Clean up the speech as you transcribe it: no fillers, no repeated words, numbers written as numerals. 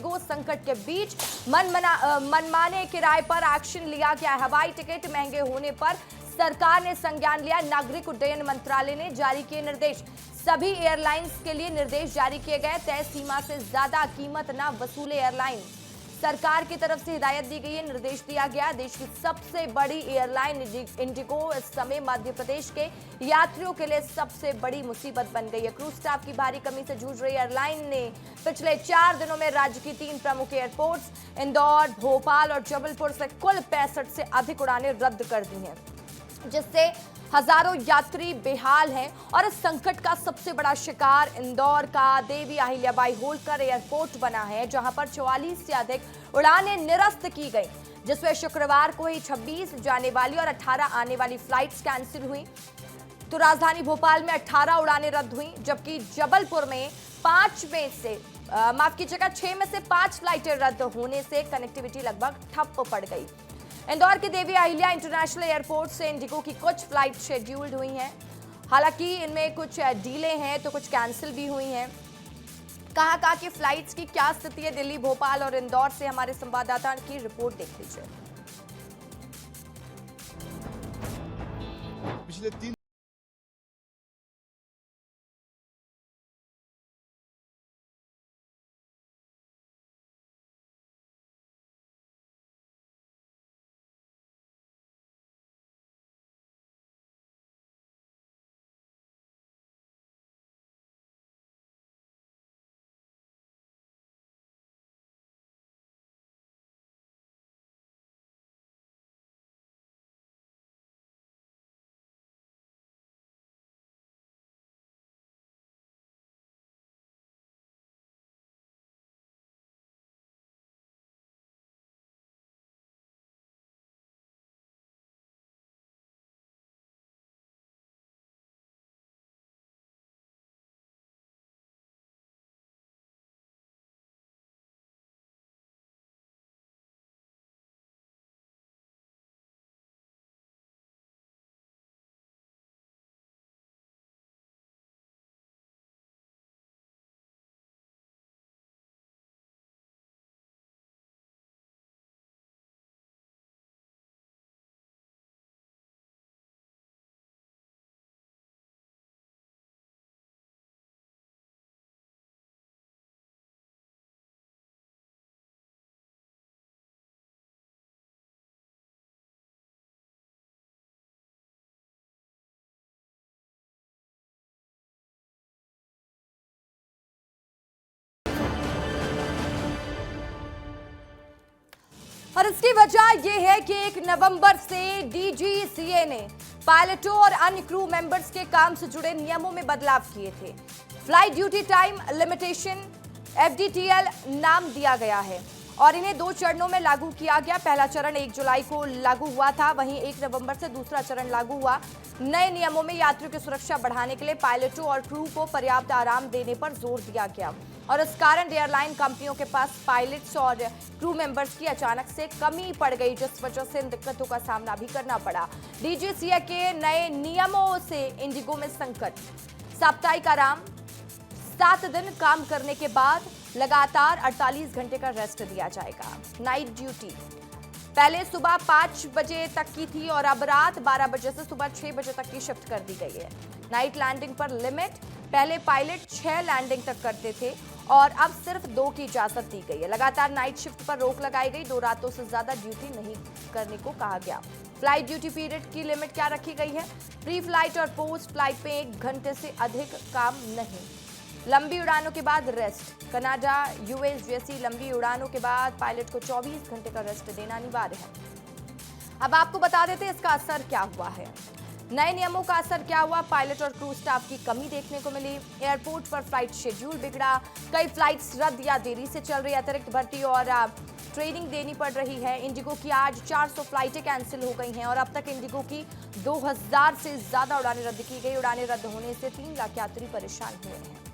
Indigo संकट के बीच मनमाने किराए पर एक्शन लिया गया। हवाई टिकट महंगे होने पर सरकार ने संज्ञान लिया। नागरिक उड्डयन मंत्रालय ने जारी किए निर्देश। सभी एयरलाइंस के लिए निर्देश जारी किए गए। तय सीमा से ज्यादा कीमत न वसूले एयरलाइन। सरकार की तरफ से हिदायत दी गई है, निर्देश दिया गया। देश की सबसे बड़ी एयरलाइन इंडिगो इस समय मध्य प्रदेश के यात्रियों के लिए सबसे बड़ी मुसीबत बन गई है। क्रू स्टाफ की भारी कमी से जूझ रही एयरलाइन ने पिछले 4 दिनों में राज्य की 3 प्रमुख एयरपोर्ट्स इंदौर, भोपाल और जबलपुर से कुल 65 से अधिक उड़ानें रद्द कर दी हैं, जिससे हजारों यात्री बेहाल हैं। और इस संकट का सबसे बड़ा शिकार इंदौर का देवी अहिल्याबाई होल्कर एयरपोर्ट बना है, जहां पर 44 से अधिक उड़ानें निरस्त की गई, जिसमें शुक्रवार को ही 26 जाने वाली और 18 आने वाली फ्लाइट्स कैंसिल हुई। तो राजधानी भोपाल में 18 उड़ानें रद्द हुई, जबकि जबलपुर में 6 में से 5 फ्लाइटें रद्द होने से कनेक्टिविटी लगभग ठप पड़ गई। इंदौर के देवी अहिल्या इंटरनेशनल एयरपोर्ट से इंडिगो की कुछ फ्लाइट शेड्यूल्ड हुई हैं, हालांकि इनमें कुछ डिले हैं तो कुछ कैंसिल भी हुई हैं। कहां की फ्लाइट्स की क्या स्थिति है, दिल्ली, भोपाल और इंदौर से हमारे संवाददाता की रिपोर्ट देख लीजिए। पिछले 3 और इसकी वजह यह है कि 1 नवंबर से डीजीसीए ने पायलटों और अन्य क्रू मेंबर्स के काम से जुड़े नियमों में बदलाव किए थे। Flight duty time limitation FDTL नाम दिया गया है और इन्हें 2 चरणों में लागू किया गया। पहला चरण 1 जुलाई को लागू हुआ था, वहीं 1 नवंबर से दूसरा चरण लागू हुआ। नए नियमों में यात्रियों की सुरक्षा बढ़ाने के लिए पायलटों और क्रू को पर्याप्त आराम देने पर जोर दिया गया और इस कारण एयरलाइन कंपनियों के पास पायलट्स और क्रू मेंबर्स की अचानक से कमी पड़ गई, जिस वजह से इन दिक्कतों का सामना भी करना पड़ा। डीजीसीए के नए नियमों से इंडिगो में संकट। साप्ताहिक आराम, 7 दिन काम करने के बाद लगातार 48 घंटे का रेस्ट दिया जाएगा। नाइट ड्यूटी पहले सुबह 5 बजे तक की थी और अब रात 12 बजे से सुबह 6 बजे तक की शिफ्ट कर दी गई है। नाइट लैंडिंग पर लिमिट, पहले पायलट 6 लैंडिंग तक करते थे और अब सिर्फ 2 की इजाजत दी गई है। लगातार नाइट शिफ्ट पर रोक लगाई गई, 2 रातों से ज्यादा ड्यूटी नहीं करने को कहा गया। फ्लाइट ड्यूटी पीरियड की लिमिट क्या रखी गई है? प्री फ्लाइट और पोस्ट फ्लाइट पे 1 घंटे से अधिक काम नहीं। लंबी उड़ानों के बाद रेस्ट, कनाडा, यूएस जैसी लंबी उड़ानों के बाद पायलट को 24 घंटे का रेस्ट देना अनिवार्य है। अब आपको बता देते हैं इसका असर क्या हुआ है। नए नियमों का असर क्या हुआ? पायलट और क्रू स्टाफ की कमी देखने को मिली। एयरपोर्ट पर फ्लाइट शेड्यूल बिगड़ा, कई फ्लाइट्स रद्द या देरी से चल रही, अतिरिक्त भर्ती और ट्रेनिंग देनी पड़ रही है। इंडिगो की आज 400 फ्लाइटें कैंसिल हो गई हैं और अब तक इंडिगो की 2000 से ज्यादा उड़ानें रद्द की गई। उड़ानें रद्द होने से 3 लाख यात्री परेशान हुए हैं।